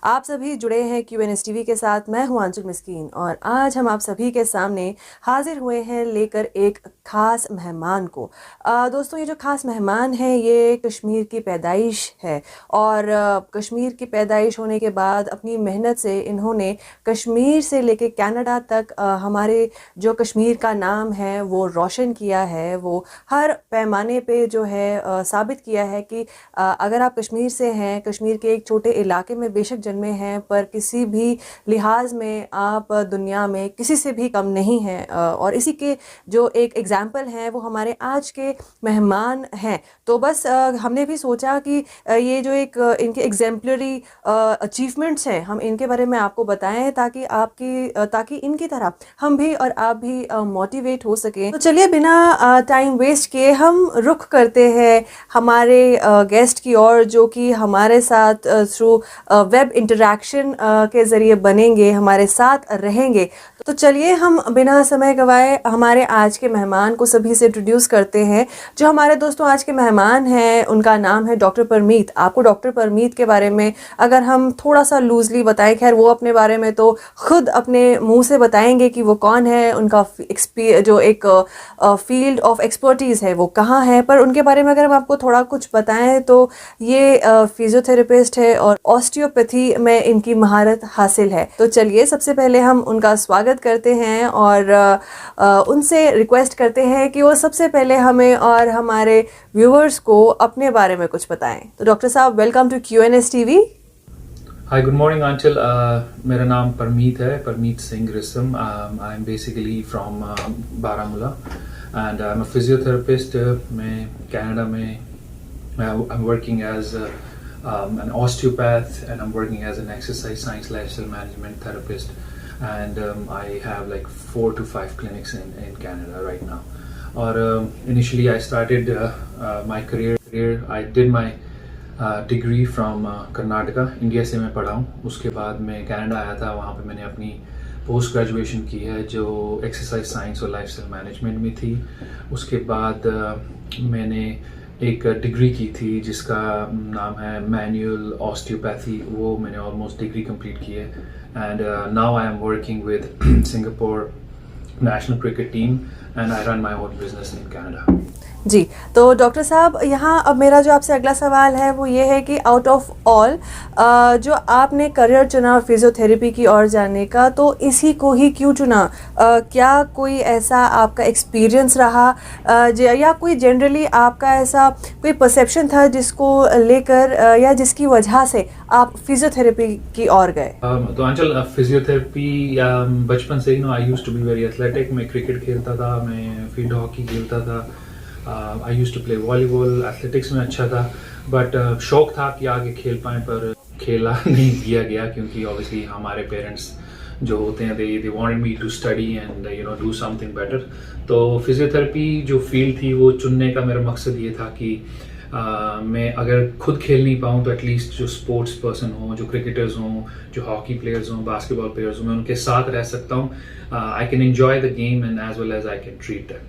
आप सभी जुड़े हैं QNS टीवी के साथ। मैं हूं आंचल मिस्कीन और आज हम आप सभी के सामने हाजिर हुए हैं लेकर एक ख़ास मेहमान को। दोस्तों, ये जो ख़ास मेहमान है ये कश्मीर की पैदाइश है और कश्मीर की पैदाइश होने के बाद अपनी मेहनत से इन्होंने कश्मीर से लेकर कनाडा तक हमारे जो कश्मीर का नाम है वो रोशन किया है। वो हर पैमाने पे जो है साबित किया है कि अगर आप कश्मीर से हैं, कश्मीर के एक छोटे इलाके में बेशक जन्मे हैं, पर किसी भी लिहाज में आप दुनिया में किसी से भी कम नहीं हैं। और इसी के जो एक एग्ज़ाम्पल हैं वो हमारे आज के मेहमान हैं। तो बस हमने भी सोचा कि ये जो एक इनके एग्जाम्पलरी अचीवमेंट्स हैं हम इनके बारे में आपको बताएं ताकि इनकी तरह हम भी और आप भी मोटिवेट हो सकें। तो चलिए बिना टाइम वेस्ट किए हम रुख करते हैं हमारे गेस्ट की ओर, जो कि हमारे साथ थ्रू वेब इंटरेक्शन के ज़रिए बनेंगे, हमारे साथ रहेंगे। तो चलिए हम बिना समय गवाए हमारे आज के मेहमान को सभी से इंट्रोड्यूस करते हैं। जो हमारे दोस्तों आज के मेहमान हैं उनका नाम है डॉक्टर परमीत। आपको डॉक्टर परमीत के बारे में अगर हम थोड़ा सा लूजली बताएं, खैर वो अपने बारे में तो खुद अपने मुंह से बताएंगे कि वो कौन है, उनका जो एक फील्ड ऑफ एक्सपर्टीज़ है वो कहाँ है, पर उनके बारे में अगर हम आपको थोड़ा कुछ बताएं तो ये फिजियोथेरेपिस्ट है और ऑस्टियोपैथी में इनकी महारत हासिल है। तो चलिए सबसे पहले हम उनका स्वागत करते हैं और उनसे रिक्वेस्ट करते हैं कि वो सबसे पहले हमें और हमारे व्यूअर्स को अपने बारे में कुछ बताएं। तो डॉक्टर साहब, welcome to QNS TV. Hi, good morning, Anchal. मेरा नाम परमीत है, Parmeet Singh Risam. I'm basically from Baramulla and I'm a physiotherapist. मैं कनाडा में I'm working as an osteopath and I'm working as an exercise science lifestyle management therapist, and I have like 4 to 5 clinics in Canada right now. और initially I started my career. I did my degree from Karnataka, India से मैं पढ़ा हूँ। उसके बाद मैं Canada आया था, वहाँ पे मैंने अपनी पोस्ट ग्रेजुएशन की है जो एक्सरसाइज साइंस और लाइफस्टाइल मैनेजमेंट में थी। उसके बाद मैंने एक डिग्री की थी जिसका नाम है मैनुअल ऑस्टियोपैथी, वो मैंने ऑलमोस्ट डिग्री कंप्लीट की है। And now I am working with Singapore national cricket team and I run my own business in Canada. जी, तो डॉक्टर साहब यहाँ अब मेरा जो आपसे अगला सवाल है वो ये है कि आउट ऑफ ऑल जो आपने करियर चुना फिजियोथेरेपी की ओर जाने का, तो इसी को ही क्यों चुना? क्या कोई ऐसा आपका एक्सपीरियंस रहा या कोई जनरली आपका ऐसा कोई परसेप्शन था जिसको लेकर या जिसकी वजह से आप फिजियोथेरेपी की ओर गए? तो अंचल, फिजियोथेरेपी बचपन से ही I used to be very athletic. मैं क्रिकेट खेलता था, मैं फील्ड हॉकी खेलता था, I used to play volleyball, athletics में अच्छा था। बट शौक था कि आगे खेल पाएँ, पर खेला नहीं दिया गया क्योंकि ऑब्वियसली हमारे पेरेंट्स जो होते हैं they wanted me to study and do something better. तो फिजियोथेरेपी जो फील्ड थी वो चुनने का मेरा मकसद ये था कि मैं अगर खुद खेल नहीं पाऊँ तो एटलीस्ट जो स्पोर्ट्स पर्सन हों, जो क्रिकेटर्स हों, जो हॉकी प्लेयर्स हों, बास्केटबॉल प्लेयर्स हों, मैं उनके साथ रह सकता हूँ। I can enjoy the game and as well as I can treat them.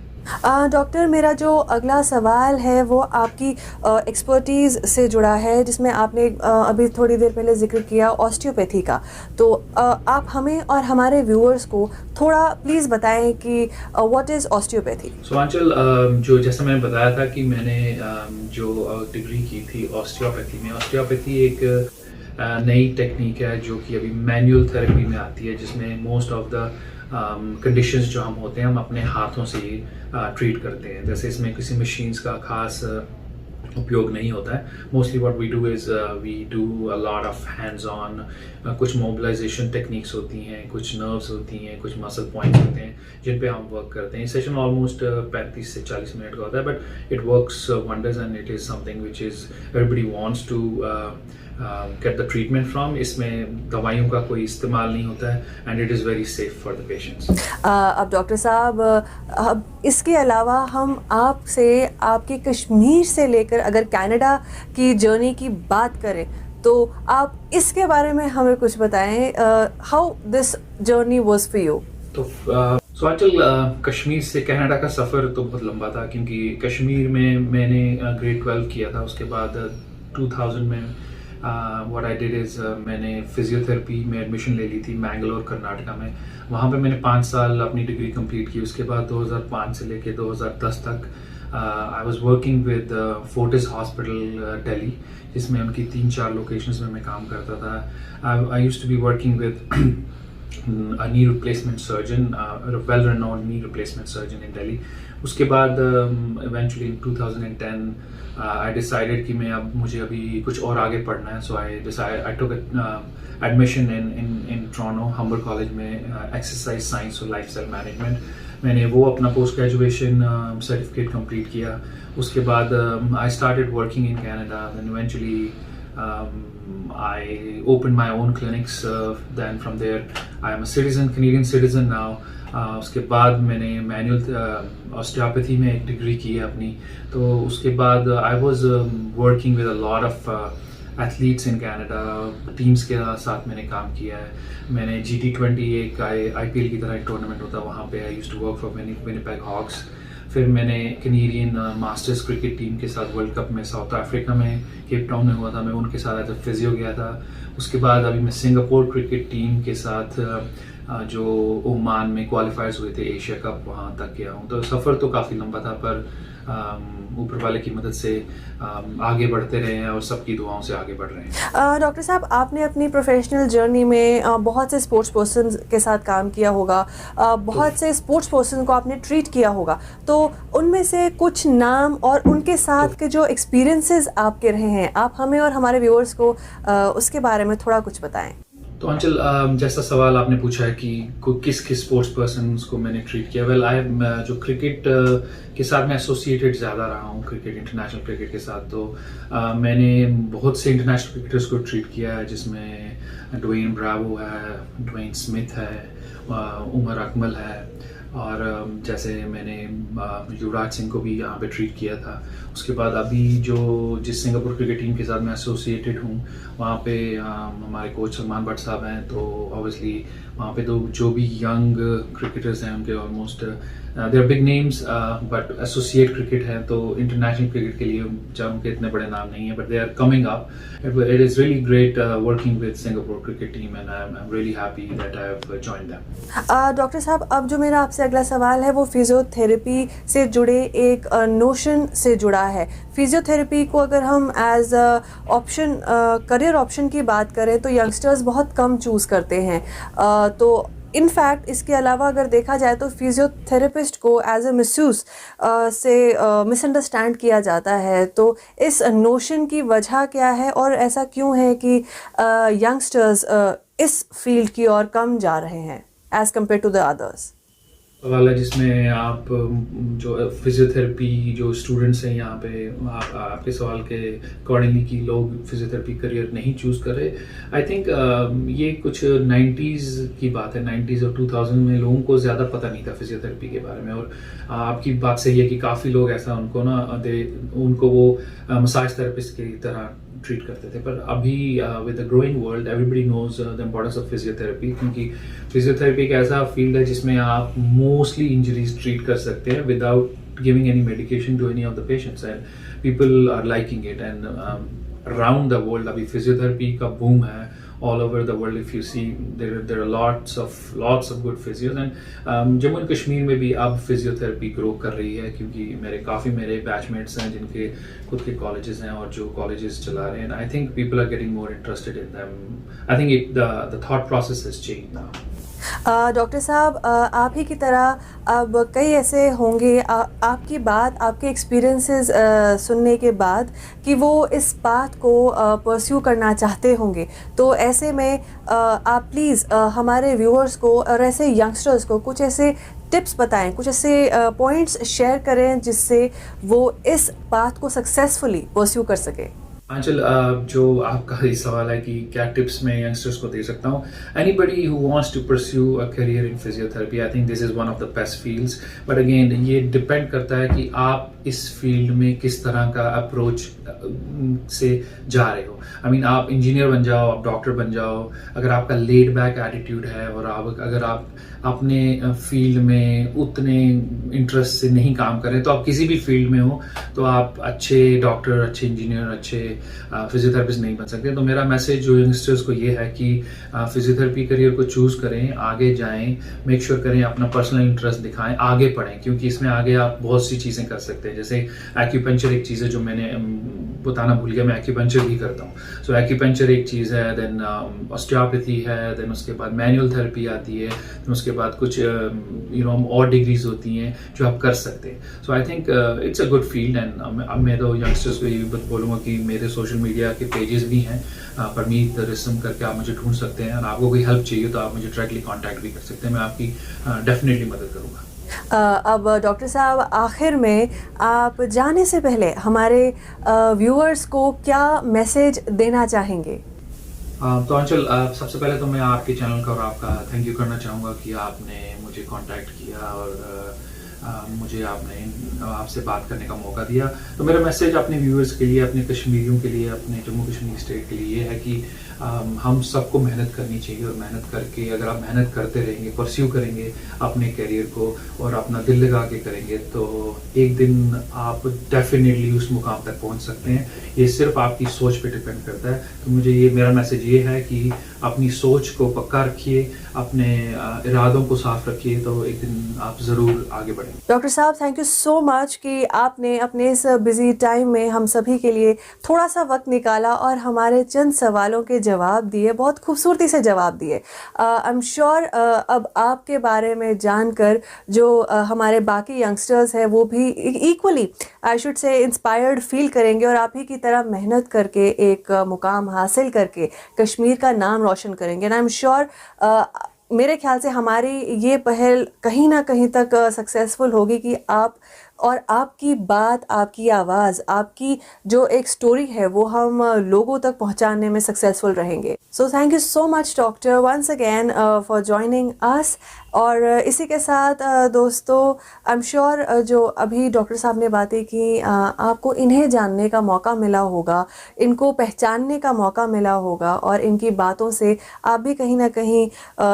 Doctor, मेरा जो अगला सवाल है वो आपकी एक्सपर्टीज़ से जुड़ा है, जिसमें आपने अभी थोड़ी देर पहले जिक्र किया ऑस्टियोपैथी का। तो आप हमें और हमारे व्यूअर्स को थोड़ा प्लीज़ बताएं कि व्हाट इज़ ऑस्टियोपैथी। सो आंचल, जो जैसा मैंने बताया था कि मैंने जो डिग्री की थी ऑस्टियोपैथी में, ऑस्टियोपैथी एक नई टेक्निक है जो कि अभी मैनुअल थेरेपी में आती है, जिसमें मोस्ट ऑफ द कंडीशंस जो हम होते हैं हम अपने हाथों से ही ट्रीट करते हैं। जैसे इसमें किसी मशीन्स का खास उपयोग नहीं होता है। Mostly what we do is we do a lot of hands on, कुछ मोबिलाइजेशन टेक्निक्स होती हैं, कुछ नर्व्स होती हैं, कुछ मसल पॉइंट्स होते हैं जिन पे हम वर्क करते हैं। सेशन ऑलमोस्ट 35 से 40 मिनट का होता है, but it works wonders and it is something which is everybody wants to get the treatment from. इसमें दवाइयों का कोई इस्तेमाल नहीं होता है and it is very safe for the patients. अब डॉक्टर साहब, अब इसके अलावा हम आपसे आपके कश्मीर से लेकर अगर कनाडा की जर्नी की बात करें तो आप इसके बारे में हमें कुछ बताएं, how this journey was for you. तो आंचल, कश्मीर से कनाडा का सफ़र तो बहुत लंबा था क्योंकि कश्मीर में मैंने ग्रेड 12 किया था। उसके बाद 2000 में व्हाट आई डिड इज़ मैंने फिजियोथेरेपी में एडमिशन ले ली थी मैंगलोर कर्नाटका में। वहाँ पे मैंने 5 साल अपनी डिग्री कंप्लीट की। उसके बाद 2005 से लेके 2010 तक I was working with Fortis hospital Delhi, जिसमें उनकी 3-4 लोकेशंस में मैं काम करता था। I used to be working with a knee replacement surgeon, a well-renowned knee replacement surgeon in Delhi. उसके बाद eventually in 2010 I decided कि मैं अब मुझे अभी कुछ और आगे पढ़ना है, so I took admission in Toronto Humber College में exercise science और lifestyle management. मैंने वो अपना पोस्ट ग्रेजुएशन सर्टिफिकेट कंप्लीट किया। उसके बाद I started working in Canada, then eventually I opened my own clinics. Then from there, I am a Canadian citizen now. उसके बाद मैंने मैनुअल ऑस्टियोपैथी में एक डिग्री की है अपनी। तो उसके बाद I was working with a lot of athletes in Canada, teams के साथ मैंने काम किया है। मैंने GT20 एक IPL की तरह एक टूर्नामेंट होता है, वहाँ पे I used to work for Winnipeg Hawks. फिर मैंने कैनेडियन मास्टर्स क्रिकेट टीम के साथ वर्ल्ड कप में साउथ अफ्रीका में केप टाउन में हुआ था, मैं उनके साथ एज अ फिजियो गया था। उसके बाद अभी मैं सिंगापुर क्रिकेट टीम के साथ जो ओमान में क्वालिफायर्स हुए थे एशिया कप, वहाँ तक गया हूँ। तो सफ़र तो काफ़ी लंबा था, पर ऊपर वाले की मदद से आगे बढ़ते रहे हैं और सबकी दुआओं से आगे बढ़ रहे हैं। डॉक्टर साहब, आपने अपनी प्रोफेशनल जर्नी में बहुत से स्पोर्ट्स पर्सन के साथ काम किया होगा, बहुत से स्पोर्ट्स पर्सन को आपने ट्रीट किया होगा, तो उनमें से कुछ नाम और उनके साथ के जो एक्सपीरियंसेस आपके रहे हैं, आप हमें और हमारे व्यूअर्स को उसके बारे में थोड़ा कुछ बताएं। तो अंचल, जैसा सवाल आपने पूछा है कि किस किस स्पोर्ट्स पर्सन को मैंने ट्रीट किया, वेल आई जो क्रिकेट के साथ मैं एसोसिएटेड ज़्यादा रहा हूँ, क्रिकेट इंटरनेशनल क्रिकेट के साथ। तो मैंने बहुत से इंटरनेशनल क्रिकेटर्स को ट्रीट किया है, जिसमें ड्वेन ब्रावो है, ड्वेन स्मिथ है, उमर अकमल है, और जैसे मैंने युवराज सिंह को भी यहाँ पे ट्रीट किया था। उसके बाद अभी जिस सिंगापुर क्रिकेट टीम के साथ मैं एसोसिएटेड हूँ, वहाँ पे हमारे कोच सलमान भट्ट साहब हैं। तो ऑब्वियसली वहाँ पे तो जो भी यंग क्रिकेटर्स हैं उनके almost they are big names, but associate cricket है, तो इंटरनेशनल क्रिकेट के लिए जब उनके इतने बड़े नाम नहीं है, but they are coming up. It is really great working with Singapore cricket team, and I am really happy that I have joined them. Doctor साहब, अब जो मेरा आपसे अगला सवाल है वो फिजियोथेरेपी से जुड़े एक नोशन से जुड़ा है। फिजियोथेरेपी को अगर हम एज ऑप्शन, करियर ऑप्शन की बात करें, तो यंगस्टर्स बहुत कम चूज़ करते हैं। तो इनफैक्ट इसके अलावा अगर देखा जाए तो फिजियोथेरेपिस्ट को एज ए मिसयूज़ से मिसअंडरस्टैंड किया जाता है। तो इस नोशन की वजह क्या है, और ऐसा क्यों है कि यंगस्टर्स इस फील्ड की ओर कम जा रहे हैं as compare to the others? सवाल है जिसमें आप जो फिजियोथेरेपी जो स्टूडेंट्स हैं यहाँ पे, आपके सवाल के अकॉर्डिंगली कि लोग फिजियोथेरेपी करियर नहीं चूज़ करे। आई थिंक ये कुछ 90s की बात है। 90s और 2000 में लोगों को ज़्यादा पता नहीं था फिजियोथेरेपी के बारे में, और आपकी बात सही है कि काफ़ी लोग ऐसा उनको वो मसाज थेरेपिस्ट की तरह ट्रीट करते थे। पर अभी with the growing world everybody knows the importance of physiotherapy, क्योंकि फिजियोथेरेपी एक ऐसा फील्ड है जिसमें आप मोस्टली इंजरीज ट्रीट कर सकते हैं without giving any medication to any of the patients, and people are liking it. And around the world अभी फिजियोथेरेपी का बूम है। all over the world, if you see, there are lots of good physios, and Jammu and Kashmir में भी अब physiotherapy grow कर रही है, क्योंकि मेरे बैचमेट्स हैं जिनके खुद के कॉलेजेस हैं और जो कॉलेजेस चला रहे हैं। I think people are getting more interested in them. I think the thought process has changed now. Doctor साहब, आप ही की तरह अब कई ऐसे होंगे, आपकी बात, आपके एक्सपीरियंसेस सुनने के बाद, कि वो इस बात को परस्यू करना चाहते होंगे। तो ऐसे में आप प्लीज़ हमारे व्यूअर्स को और ऐसे यंगस्टर्स को कुछ ऐसे टिप्स बताएं, कुछ ऐसे पॉइंट्स शेयर करें जिससे वो इस बात को सक्सेसफुली परस्यू कर सके। आंचल, जो आपका ये सवाल है कि क्या टिप्स मैं यंगस्टर्स को दे सकता हूँ, anybody who wants to pursue a career in physiotherapy, I think this is one of the best fields. But again ये डिपेंड करता है कि आप इस फील्ड में किस तरह का अप्रोच से जा रहे हो। आई मीन, आप इंजीनियर बन जाओ, आप डॉक्टर बन जाओ, अगर आपका लेड बैक एटीट्यूड है और अगर आप अपने फील्ड में उतने इंटरेस्ट से नहीं काम करें, तो आप किसी भी फील्ड में हो तो आप अच्छे डॉक्टर, अच्छे इंजीनियर, अच्छे फिजियोथेरेपिस्ट नहीं बन सकते। तो मेरा मैसेज जो यंगस्टर्स को ये है कि फिजियोथेरेपी करियर को चूज़ करें, आगे जाएं, मेक श्योर करें अपना पर्सनल इंटरेस्ट दिखाएं, आगे पढ़ें, क्योंकि इसमें आगे आप बहुत सी चीज़ें कर सकते हैं। जैसे एक्यूपंक्चर एक चीज़ है जो मैंने बताना भूल गया, मैं एक्यूपंक्चर भी करता हूँ। सो एक्यूपंक्चर एक चीज़ है, देन ऑस्टियोपैथी है, देन उसके बाद मैनुअल थेरेपी आती है, देन उसके बाद कुछ और डिग्रीज होती हैं जो आप कर सकते हैं। So I think it's a good field. And अब मैं तो यंगस्टर्स को ये भी बोलूँगा कि मेरे सोशल मीडिया के पेजेस भी हैं, परमीत रिसम करके आप मुझे ढूंढ सकते हैं। और आपको कोई हेल्प चाहिए तो आप मुझे डायरेक्टली कांटेक्ट भी कर सकते हैं, मैं आपकी डेफिनेटली मदद करूँगा। अब डॉक्टर साहब, आखिर में आप जाने से पहले हमारे व्यूअर्स को क्या मैसेज देना चाहेंगे? तो अंचल, सबसे पहले तो मैं आपके चैनल का और आपका थैंक यू करना चाहूँगा कि आपने मुझे कांटेक्ट किया और मुझे आपसे बात करने का मौका दिया। तो मेरा मैसेज अपने व्यूअर्स के लिए, अपने कश्मीरियों के लिए, अपने जम्मू कश्मीर स्टेट के लिए ये है कि हम सबको मेहनत करनी चाहिए, और मेहनत करके अगर आप मेहनत करते रहेंगे, परस्यू करेंगे अपने करियर को और अपना दिल लगा के करेंगे, तो एक दिन आप डेफिनेटली उस मुकाम तक पहुंच सकते हैं। ये सिर्फ आपकी सोच पे डिपेंड करता है। तो मेरा मैसेज ये है कि अपनी सोच को पक्का रखिए, अपने इरादों को साफ रखिए, तो एक दिन आप ज़रूर आगे बढ़ेंगे। डॉक्टर साहब, थैंक यू सो मच कि आपने अपने इस बिजी टाइम में हम सभी के लिए थोड़ा सा वक्त निकाला और हमारे चंद सवालों के जवाब दिए, बहुत खूबसूरती से जवाब दिए। आई एम श्योर अब आपके बारे में जानकर जो हमारे बाकी यंगस्टर्स हैं वो भी equally, I should say, inspired feel करेंगे और आप ही की तरह मेहनत करके एक मुकाम हासिल करके कश्मीर का नाम रोशन करेंगे। एंड आई एम श्योर मेरे ख्याल से हमारी ये पहल कहीं ना कहीं तक सक्सेसफुल होगी कि आप और आपकी बात, आपकी आवाज़, आपकी जो एक स्टोरी है वो हम लोगों तक पहुंचाने में सक्सेसफुल रहेंगे। So thank you so much doctor once again for joining us. और इसी के साथ दोस्तों, आई एम श्योर जो अभी डॉक्टर साहब ने बातें की, आपको इन्हें जानने का मौका मिला होगा, इनको पहचानने का मौका मिला होगा और इनकी बातों से आप भी कहीं ना कहीं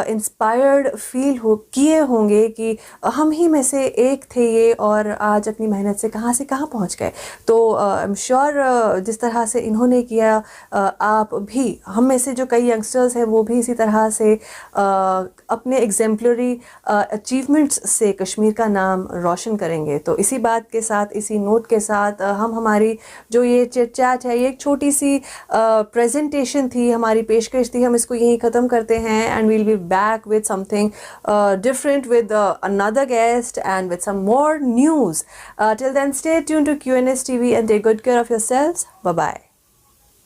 इंस्पायर्ड फील किए होंगे कि हम ही में से एक थे ये और आज अपनी मेहनत से कहाँ पहुँच गए। तो आई एम श्योर जिस तरह से इन्होंने किया, आप भी, हम में से जो कई यंगस्टर्स हैं वो भी इसी तरह से अपने एग्जेम्पलरी अचीवमेंट्स से कश्मीर का नाम रोशन करेंगे। तो इसी बात के साथ, इसी नोट के साथ हम हमारी जो ये चिट चैट है, ये एक छोटी सी प्रेजेंटेशन थी, हमारी पेशकश थी, हम इसको यहीं ख़त्म करते हैं। And we'll be back with something different with another guest and with some more news. Till then, stay tuned to QNS TV and take good care of yourselves. Bye bye.